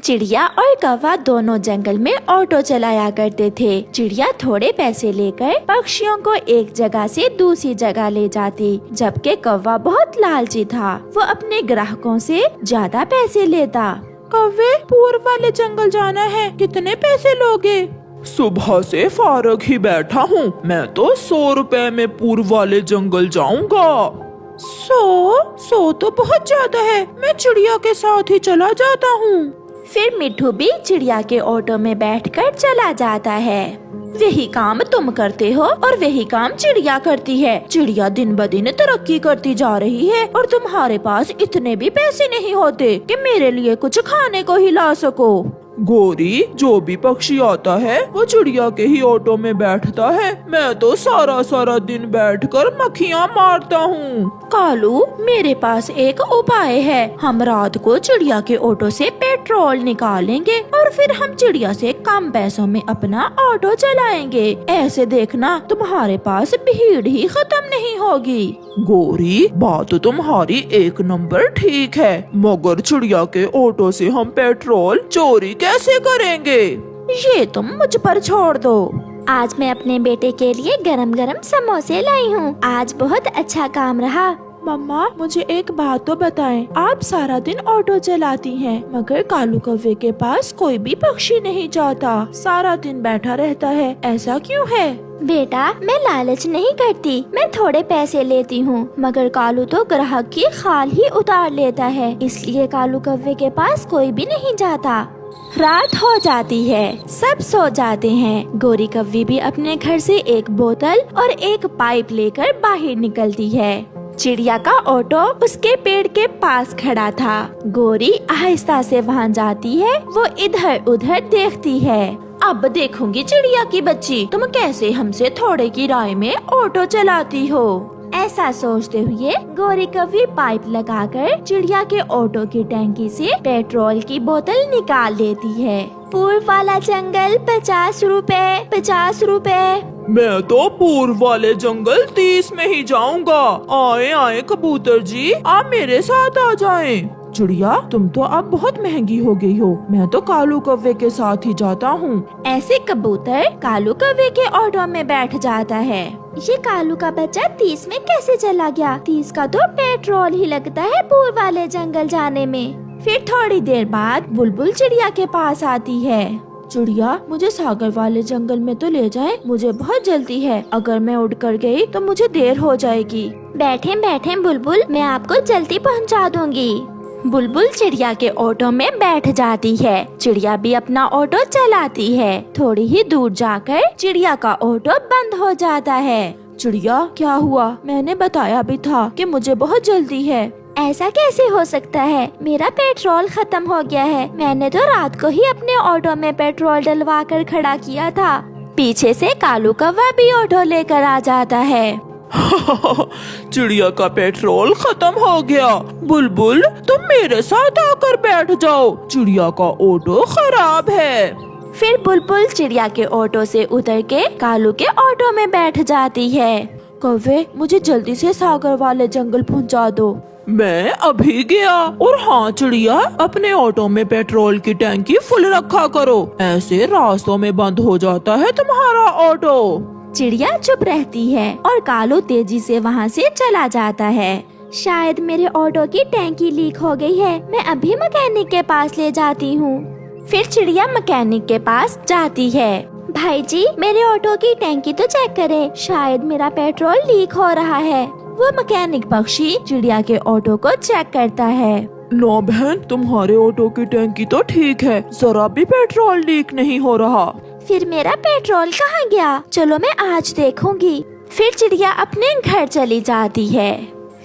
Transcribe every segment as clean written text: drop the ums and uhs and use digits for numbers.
चिड़िया और कौवा दोनों जंगल में ऑटो चलाया करते थे। चिड़िया थोड़े पैसे लेकर पक्षियों को एक जगह से दूसरी जगह ले जाती, जबकि कौवा बहुत लालची था। वो अपने ग्राहकों से ज्यादा पैसे लेता। कौवे, पूर्व वाले जंगल जाना है, कितने पैसे लोगे? सुबह से फारग ही बैठा हूँ, मैं तो 100 रुपए में पूर्व वाले जंगल जाऊंगा। 100 तो बहुत ज्यादा है, मैं चिड़िया के साथ ही चला जाता हूँ। फिर मिट्ठू भी चिड़िया के ऑटो में बैठकर चला जाता है। वही काम तुम करते हो और वही काम चिड़िया करती है। चिड़िया दिन ब दिन तरक्की करती जा रही है और तुम्हारे पास इतने भी पैसे नहीं होते कि मेरे लिए कुछ खाने को ही ला सको। गोरी, जो भी पक्षी आता है वो चिड़िया के ही ऑटो में बैठता है। मैं तो सारा दिन बैठकर मक्खियाँ मारता हूँ। कालू, मेरे पास एक उपाय है। हम रात को चिड़िया के ऑटो से पेट्रोल निकालेंगे और फिर हम चिड़िया से कम पैसों में अपना ऑटो चलाएंगे। ऐसे देखना तुम्हारे पास भीड़ ही खत्म नहीं होगी। गोरी, बात तुम्हारी एक नंबर ठीक है, मगर चिड़िया के ऑटो से हम पेट्रोल चोरी कैसे करेंगे? ये तुम मुझ पर छोड़ दो। आज मैं अपने बेटे के लिए गरम गरम समोसे लाई हूँ। आज बहुत अच्छा काम रहा। मम्मा, मुझे एक बात तो बताएं, आप सारा दिन ऑटो चलाती हैं, मगर कालू कौवे के पास कोई भी पक्षी नहीं जाता, सारा दिन बैठा रहता है, ऐसा क्यों है? बेटा, मैं लालच नहीं करती, मैं थोड़े पैसे लेती हूँ, मगर कालू तो ग्राहक की खाल ही उतार लेता है, इसलिए कालू कौवे के पास कोई भी नहीं जाता। रात हो जाती है, सब सो जाते हैं। गोरी कौवी भी अपने घर से एक बोतल और एक पाइप लेकर बाहर निकलती है। चिड़िया का ऑटो उसके पेड़ के पास खड़ा था। गोरी आहिस्ता से वहाँ जाती है। वो इधर उधर देखती है। अब देखूंगी चिड़िया की बच्ची, तुम कैसे हमसे थोड़े किराए में ऑटो चलाती हो। ऐसा सोचते हुए गोरी कौवी पाइप लगाकर चिड़िया के ऑटो की टैंकी से पेट्रोल की बोतल निकाल लेती है। पूर्व वाला जंगल 50 रुपए, 50 रुपए। मैं तो पूर्व वाले जंगल 30 में ही जाऊंगा। आए कबूतर जी, आप मेरे साथ आ जाएं। चिड़िया, तुम तो अब बहुत महंगी हो गई हो, मैं तो कालू कौवे के साथ ही जाता हूँ। ऐसे कबूतर कालू कौवे के ऑटो में बैठ जाता है। ये कालू का बच्चा 30 में कैसे चला गया? 30 का तो पेट्रोल ही लगता है पूर्व वाले जंगल जाने में। फिर थोड़ी देर बाद बुलबुल चिड़िया के पास आती है। चिड़िया, मुझे सागर वाले जंगल में तो ले जाए, मुझे बहुत जल्दी है, अगर मैं उड़ कर गई तो मुझे देर हो जाएगी। बैठे बैठे बुलबुल, मैं आपको जल्दी पहुंचा दूंगी। बुलबुल चिड़िया के ऑटो में बैठ जाती है। चिड़िया भी अपना ऑटो चलाती है। थोड़ी ही दूर जाकर चिड़िया का ऑटो बंद हो जाता है। चिड़िया, क्या हुआ? मैंने बताया भी था कि मुझे बहुत जल्दी है। ऐसा कैसे हो सकता है? मेरा पेट्रोल खत्म हो गया है। मैंने तो रात को ही अपने ऑटो में पेट्रोल डलवा कर खड़ा किया था। पीछे से कालू कौवा भी ऑटो लेकर आ जाता है। चिड़िया का पेट्रोल खत्म हो गया। बुलबुल, तुम मेरे साथ आकर बैठ जाओ, चिड़िया का ऑटो खराब है। फिर बुलबुल चिड़िया के ऑटो से उतर के कालू के ऑटो में बैठ जाती है। कौवे, मुझे जल्दी से सागर वाले जंगल पहुंचा दो। मैं अभी गया। और हाँ चिड़िया, अपने ऑटो में पेट्रोल की टैंकी फुल रखा करो, ऐसे रास्तों में बंद हो जाता है तुम्हारा ऑटो। चिड़िया चुप रहती है और कालू तेजी से वहाँ से चला जाता है। शायद मेरे ऑटो की टैंकी लीक हो गई है, मैं अभी मैकेनिक के पास ले जाती हूँ। फिर चिड़िया मैकेनिक के पास जाती है। भाई जी, मेरे ऑटो की टैंकी तो चेक करें, शायद मेरा पेट्रोल लीक हो रहा है। वो मैकेनिक पक्षी चिड़िया के ऑटो को चेक करता है। नो बहन, तुम्हारे ऑटो की टैंकी तो ठीक है, जरा भी पेट्रोल लीक नहीं हो रहा। फिर मेरा पेट्रोल कहाँ गया? चलो मैं आज देखूंगी। फिर चिड़िया अपने घर चली जाती है।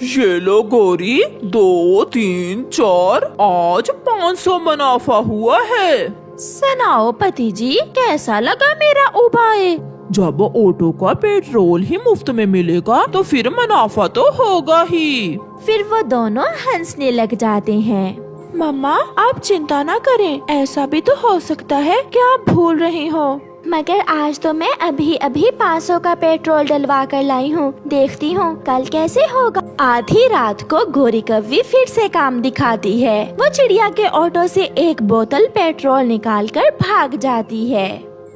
ये लो गोरी, 2, 3, 4, आज 500 मुनाफा हुआ है। सुनाओ पति जी, कैसा लगा मेरा उपाय? जब ऑटो का पेट्रोल ही मुफ्त में मिलेगा तो फिर मुनाफा तो होगा ही। फिर वो दोनों हंसने लग जाते हैं। मम्मा, आप चिंता ना करें, ऐसा भी तो हो सकता है कि आप भूल रही हो। मगर आज तो मैं अभी अभी 500 का पेट्रोल डलवा कर लाई हूँ। देखती हूँ कल कैसे होगा। आधी रात को गोरी कव्वी फिर से काम दिखाती है। वो चिड़िया के ऑटो से एक बोतल पेट्रोल निकालकर भाग जाती है।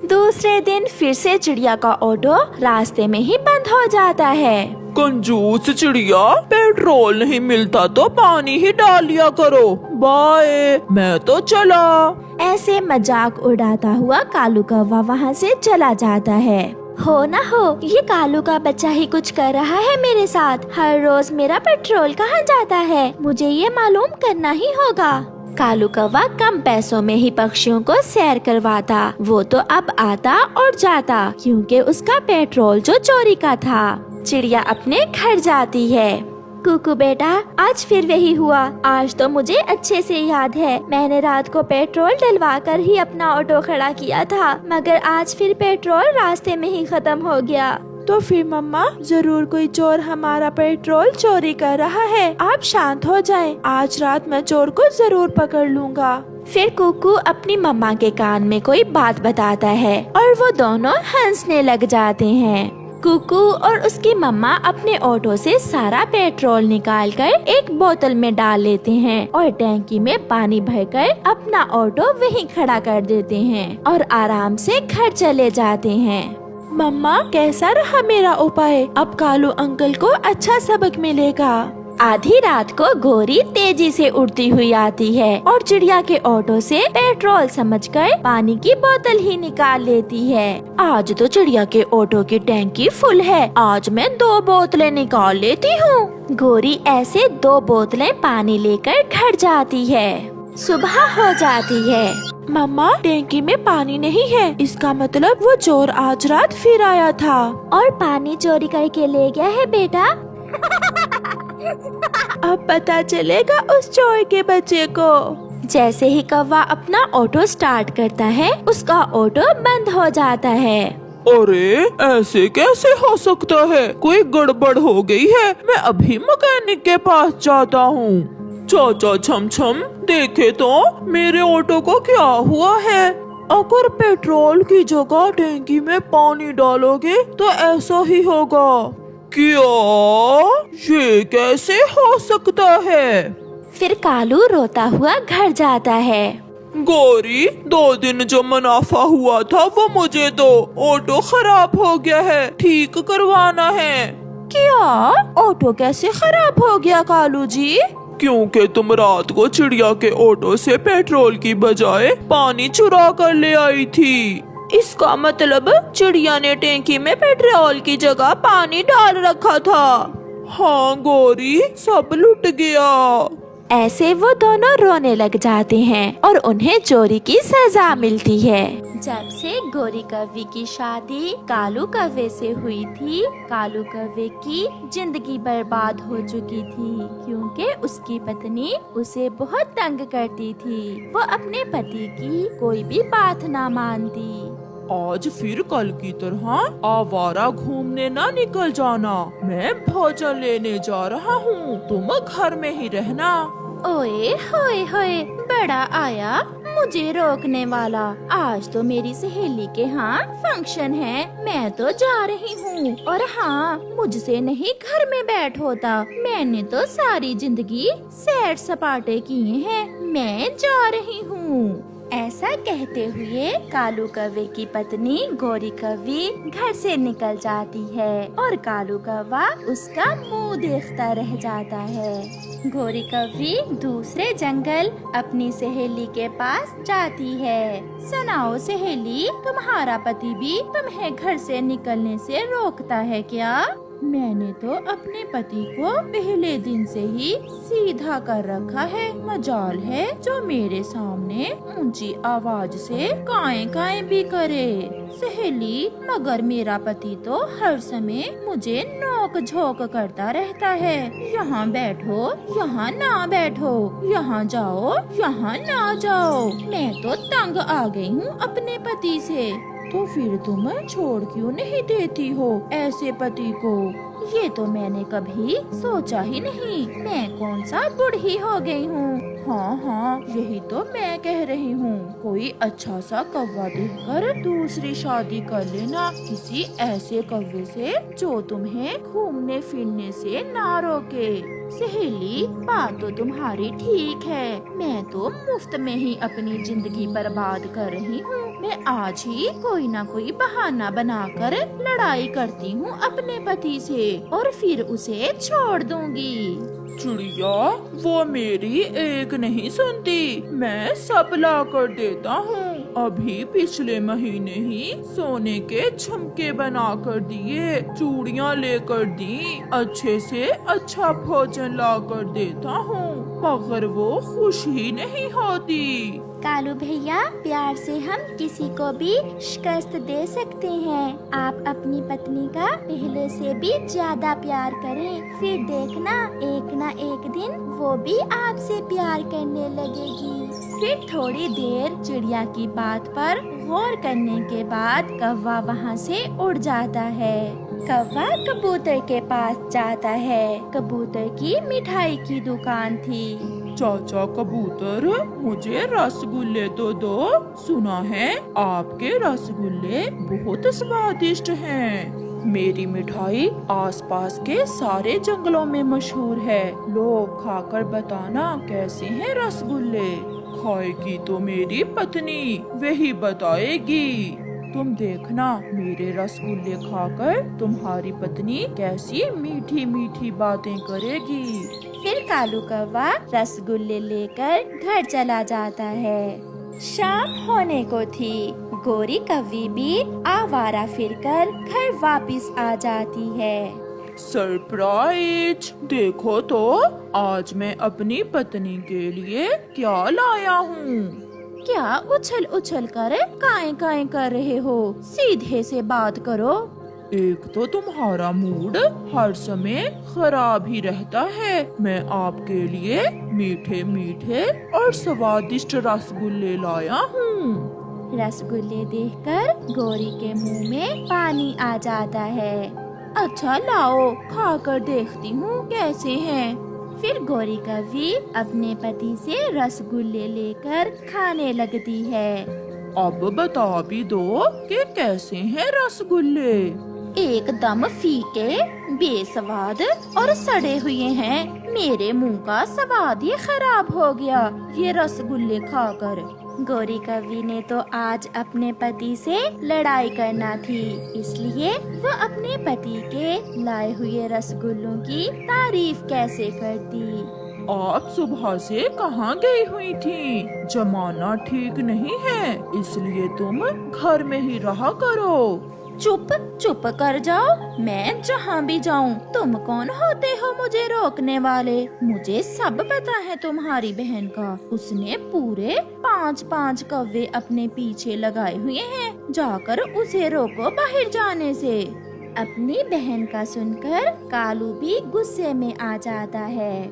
दूसरे दिन फिर से चिड़िया का ऑटो रास्ते में ही बंद हो जाता है। कंजूस चिड़िया, पेट्रोल नहीं मिलता तो पानी ही डाल लिया करो। बाय, मैं तो चला। ऐसे मजाक उड़ाता हुआ कालू कौवा वहाँ से चला जाता है। हो ना हो, ये कालू का बच्चा ही कुछ कर रहा है मेरे साथ। हर रोज मेरा पेट्रोल कहाँ जाता है, मुझे ये मालूम करना ही होगा। कालू कौवा कम पैसों में ही पक्षियों को सैर करवाता। वो तो अब आता और जाता क्योंकि उसका पेट्रोल जो चोरी का था। चिड़िया अपने घर जाती है। कुकू बेटा, आज फिर वही हुआ। आज तो मुझे अच्छे से याद है, मैंने रात को पेट्रोल डलवा कर ही अपना ऑटो खड़ा किया था, मगर आज फिर पेट्रोल रास्ते में ही खत्म हो गया। तो फिर मम्मा, जरूर कोई चोर हमारा पेट्रोल चोरी कर रहा है। आप शांत हो जाएं। आज रात मैं चोर को जरूर पकड़ लूँगा। फिर कुकू अपनी मम्मा के कान में कोई बात बताता है और वो दोनों हंसने लग जाते हैं। कुकू और उसकी मम्मा अपने ऑटो से सारा पेट्रोल निकालकर एक बोतल में डाल लेते हैं और टैंकी में पानी भरकर अपना ऑटो वहीं खड़ा कर देते हैं और आराम से घर चले जाते हैं। मम्मा, कैसा रहा मेरा उपाय? अब कालू अंकल को अच्छा सबक मिलेगा। आधी रात को गोरी तेजी से उड़ती हुई आती है और चिड़िया के ऑटो से पेट्रोल समझकर पानी की बोतल ही निकाल लेती है। आज तो चिड़िया के ऑटो की टैंकी फुल है, आज मैं 2 बोतलें निकाल लेती हूँ। गोरी ऐसे 2 बोतलें पानी लेकर घर जाती है। सुबह हो जाती है। मम्मा, टैंकी में पानी नहीं है, इसका मतलब वो चोर आज रात फिर आया था और पानी चोरी करके ले गया है बेटा। अब पता चलेगा उस चोर के बच्चे को। जैसे ही कौवा अपना ऑटो स्टार्ट करता है, उसका ऑटो बंद हो जाता है। अरे, ऐसे कैसे हो सकता है? कोई गड़बड़ हो गई है। मैं अभी मैकेनिक के पास जाता हूँ। चाचा छम छम, देखे तो मेरे ऑटो को क्या हुआ है। अगर पेट्रोल की जगह टैंकी में पानी डालोगे तो ऐसा ही होगा। क्या? ये कैसे हो सकता है? फिर कालू रोता हुआ घर जाता है। गौरी, 2 दिन जो मुनाफा हुआ था वो मुझे दो। ऑटो खराब हो गया है, ठीक करवाना है। क्या? ऑटो कैसे खराब हो गया कालू जी? क्योंकि तुम रात को चिड़िया के ऑटो से पेट्रोल की बजाय पानी चुरा कर ले आई थी। इसका मतलब चिड़िया ने टैंकी में पेट्रोल की जगह पानी डाल रखा था। हाँ गौरी, सब लुट गया। ऐसे वो दोनों रोने लग जाते हैं और उन्हें चोरी की सजा मिलती है। जब से गोरी कव्वे की शादी कालू कव्वे से हुई थी, कालू कव्वे की जिंदगी बर्बाद हो चुकी थी क्योंकि उसकी पत्नी उसे बहुत तंग करती थी। वो अपने पति की कोई भी बात ना मानती। आज फिर कल की तरह आवारा घूमने ना निकल जाना। मैं भोजन लेने जा रहा हूँ, तुम घर में ही रहना। ओए होए होए, बड़ा आया मुझे रोकने वाला। आज तो मेरी सहेली के यहाँ फंक्शन है, मैं तो जा रही हूँ। और हाँ, मुझसे नहीं घर में बैठ होता। मैंने तो सारी जिंदगी सैर सपाटे किए हैं, मैं जा रही हूँ। ऐसा कहते हुए कालू कौवे की पत्नी गोरी कव्वी घर से निकल जाती है और कालू कौवा उसका मुंह देखता रह जाता है। गोरी कव्वी दूसरे जंगल अपनी सहेली के पास जाती है। सुनाओ सहेली, तुम्हारा पति भी तुम्हें घर से निकलने से रोकता है क्या? मैंने तो अपने पति को पहले दिन से ही सीधा कर रखा है। मजाल है जो मेरे सामने ऊंची आवाज से काएं काएं भी करे। सहेली, मगर मेरा पति तो हर समय मुझे नोक झोंक करता रहता है। यहाँ बैठो, यहाँ ना बैठो, यहाँ जाओ, यहाँ ना जाओ। मैं तो तंग आ गई हूँ अपने पति से। तो फिर तुम छोड़ क्यों नहीं देती हो ऐसे पति को? ये तो मैंने कभी सोचा ही नहीं। मैं कौन सा बूढ़ी हो गई हूँ हाँ हाँ, यही तो मैं कह रही हूँ। कोई अच्छा सा कौवा देखकर दूसरी शादी कर लेना, किसी ऐसे कौवे से जो तुम्हें घूमने फिरने से ना रोके। सहेली, बात तो तुम्हारी ठीक है। मैं तो मुफ्त में ही अपनी जिंदगी बर्बाद कर रही हूँ। मैं आज ही कोई ना कोई बहाना बनाकर लड़ाई करती हूँ अपने पति से और फिर उसे छोड़ दूंगी। चिड़िया, वो मेरी एक नहीं सुनती। मैं सब ला कर देता हूँ। अभी पिछले महीने ही सोने के झुमके बना कर दिए, चूड़ियाँ लेकर दी, अच्छे से अच्छा भोजन ला कर देता हूँ, मगर वो खुश ही नहीं होती। कालू भैया, प्यार से हम किसी को भी शिकस्त दे सकते हैं। आप अपनी पत्नी का पहले से भी ज्यादा प्यार करें, फिर देखना एक ना एक दिन वो भी आपसे प्यार करने लगेगी। फिर थोड़ी देर चिड़िया की बात पर गौर करने के बाद कौवा वहाँ से उड़ जाता है। कौवा कबूतर के पास जाता है। कबूतर की मिठाई की दुकान थी। चाचा कबूतर, मुझे रसगुल्ले तो दो। सुना है आपके रसगुल्ले बहुत स्वादिष्ट हैं। मेरी मिठाई आसपास के सारे जंगलों में मशहूर है। लोग खाकर बताना कैसे हैं रसगुल्ले। खाएगी तो मेरी पत्नी, वही बताएगी। तुम देखना, मेरे रसगुल्ले खाकर तुम्हारी पत्नी कैसी मीठी मीठी बातें करेगी। फिर कालू कौवा रसगुल्ले लेकर घर चला जाता है। शाम होने को थी। गोरी कौवी भी आवारा फिरकर घर वापस आ जाती है। सरप्राइज! देखो तो आज मैं अपनी पत्नी के लिए क्या लाया हूँ। क्या उछल उछल कर काएं काएं कर रहे हो? सीधे से बात करो। एक तो तुम्हारा मूड हर समय खराब ही रहता है। मैं आपके लिए मीठे मीठे और स्वादिष्ट रसगुल्ले लाया हूँ। रसगुल्ले देखकर गोरी के मुंह में पानी आ जाता है। अच्छा लाओ, खाकर देखती हूँ कैसे हैं। फिर गोरी कौवी अपने पति से रसगुल्ले लेकर खाने लगती है। अब बता भी दो कि कैसे हैं रसगुल्ले। एकदम फीके, बेस्वाद और सड़े हुए हैं। मेरे मुंह का स्वाद ही खराब हो गया ये रसगुल्ले खाकर। गोरी कौवी ने तो आज अपने पति से लड़ाई करना थी, इसलिए वो अपने पति के लाए हुए रसगुल्लों की तारीफ कैसे करती। आप सुबह से कहाँ गई हुई थी? जमाना ठीक नहीं है, इसलिए तुम घर में ही रहा करो। चुप चुप कर जाओ। मैं जहाँ भी जाऊँ, तुम कौन होते हो मुझे रोकने वाले? मुझे सब पता है तुम्हारी बहन का। उसने पूरे 5-5 कौवे अपने पीछे लगाए हुए हैं। जाकर उसे रोको बाहर जाने से। अपनी बहन का सुनकर कालू भी गुस्से में आ जाता है।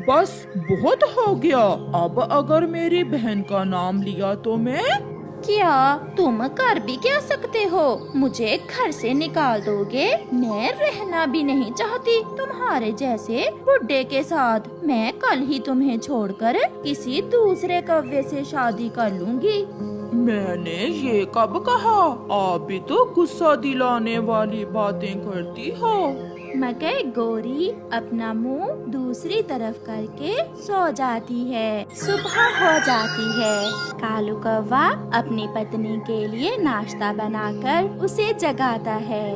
बस बहुत हो गया। अब अगर मेरी बहन का नाम लिया तो मैं क्या तुम कर भी क्या सकते हो? मुझे घर से निकाल दोगे? मैं रहना भी नहीं चाहती तुम्हारे जैसे बुड्ढे के साथ। मैं कल ही तुम्हें छोड़कर किसी दूसरे कौवे से शादी कर लूंगी। मैंने ये कब कहा? आप भी तो गुस्सा दिलाने वाली बातें करती हो। मगर गोरी अपना मुंह दूसरी तरफ करके सो जाती है। सुबह हो जाती है। कालू कौवा अपनी पत्नी के लिए नाश्ता बनाकर उसे जगाता है।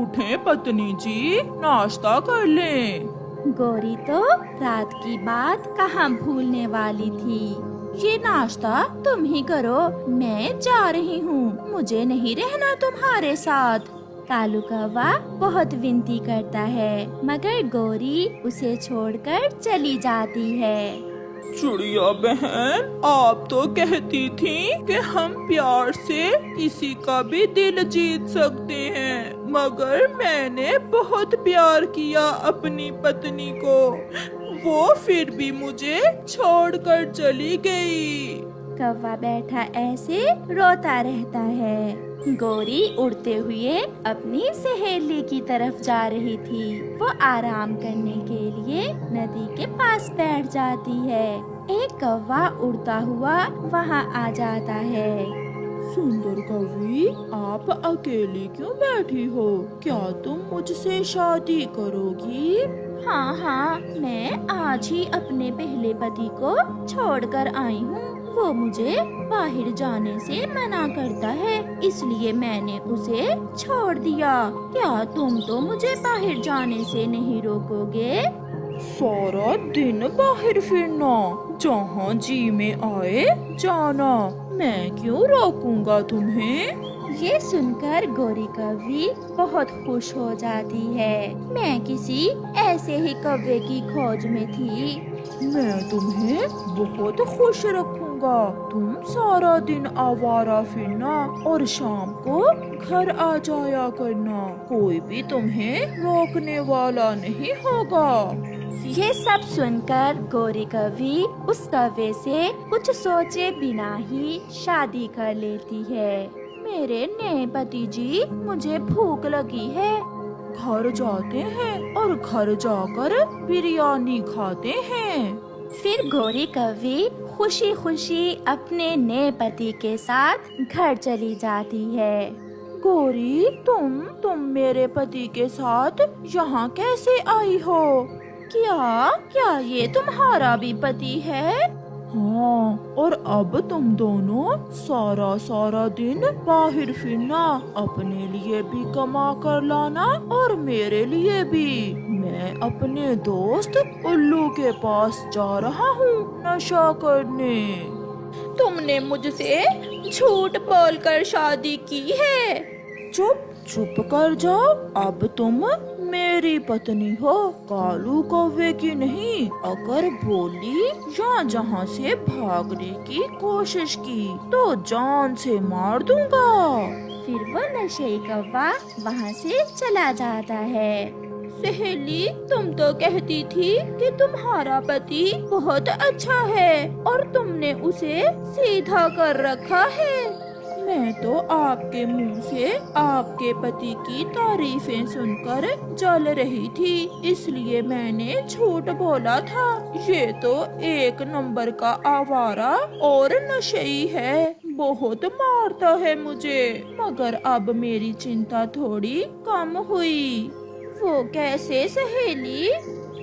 उठें पत्नी जी, नाश्ता कर लें। गोरी तो रात की बात कहाँ भूलने वाली थी। ये नाश्ता तुम ही करो, मैं जा रही हूँ। मुझे नहीं रहना तुम्हारे साथ। कालू कौवा बहुत विनती करता है, मगर गोरी उसे छोड़कर चली जाती है। चिड़िया बहन, आप तो कहती थी कि हम प्यार से किसी का भी दिल जीत सकते हैं, मगर मैंने बहुत प्यार किया अपनी पत्नी को। वो फिर भी मुझे छोड़कर चली गई। कौवा बैठा ऐसे रोता रहता है। गोरी उड़ते हुए अपनी सहेली की तरफ जा रही थी। वो आराम करने के लिए नदी के पास बैठ जाती है। एक कौवा उड़ता हुआ वहाँ आ जाता है। सुंदर कवि, आप अकेली क्यों बैठी हो? क्या तुम मुझसे शादी करोगी? हाँ हाँ, मैं आज ही अपने पहले पति को छोड़कर आई हूँ। वो मुझे बाहर जाने से मना करता है, इसलिए मैंने उसे छोड़ दिया। क्या तुम तो मुझे बाहर जाने से नहीं रोकोगे? सारा दिन बाहर फिरना, जहाँ जी में आए जाना, मैं क्यों रोकूंगा तुम्हें? ये सुनकर गोरी कौवी बहुत खुश हो जाती है। मैं किसी ऐसे ही कौवे की खोज में थी। मैं तुम्हें बहुत खुश रखूंगा। तुम सारा दिन आवारा फिरना और शाम को घर आ जाया करना। कोई भी तुम्हें रोकने वाला नहीं होगा। ये सब सुनकर गोरी कौवी उस कौवे से कुछ सोचे बिना ही शादी कर लेती है। मेरे नए पति जी, मुझे भूख लगी है। घर जाते हैं और घर जाकर बिरयानी खाते हैं। फिर गोरी कौवी खुशी खुशी अपने नए पति के साथ घर चली जाती है। गोरी, तुम मेरे पति के साथ यहाँ कैसे आई हो? क्या ये तुम्हारा भी पति है? हाँ, और अब तुम दोनों सारा दिन बाहर फिरना, अपने लिए भी कमा कर लाना और मेरे लिए भी। मैं अपने दोस्त उल्लू के पास जा रहा हूँ नशा करने। तुमने मुझसे झूठ बोलकर शादी की है। चुप कर जाओ। अब तुम मेरी पत्नी हो, कालू कौवे की नहीं। अगर बोली या जहाँ से भागने की कोशिश की तो जान से मार दूंगा। फिर वो नशेई कौवा वहाँ से चला जाता है। सहेली, तुम तो कहती थी कि तुम्हारा पति बहुत अच्छा है और तुमने उसे सीधा कर रखा है। मैं तो आपके मुंह से आपके पति की तारीफें सुनकर जल रही थी, इसलिए मैंने झूठ बोला था। ये तो एक नंबर का आवारा और नशेई है, बहुत मारता है मुझे। मगर अब मेरी चिंता थोड़ी कम हुई। वो कैसे सहेली?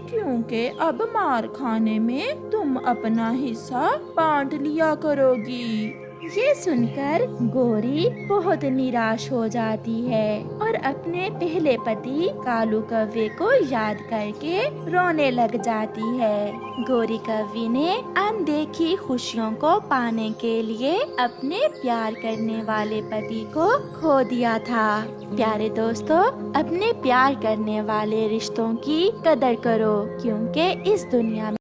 क्योंकि अब मार खाने में तुम अपना हिस्सा बांट लिया करोगी। ये सुनकर गोरी बहुत निराश हो जाती है और अपने पहले पति कालू कौवे को याद करके रोने लग जाती है। गोरी कौवी ने अनदेखी खुशियों को पाने के लिए अपने प्यार करने वाले पति को खो दिया था। प्यारे दोस्तों, अपने प्यार करने वाले रिश्तों की कदर करो, क्योंकि इस दुनिया में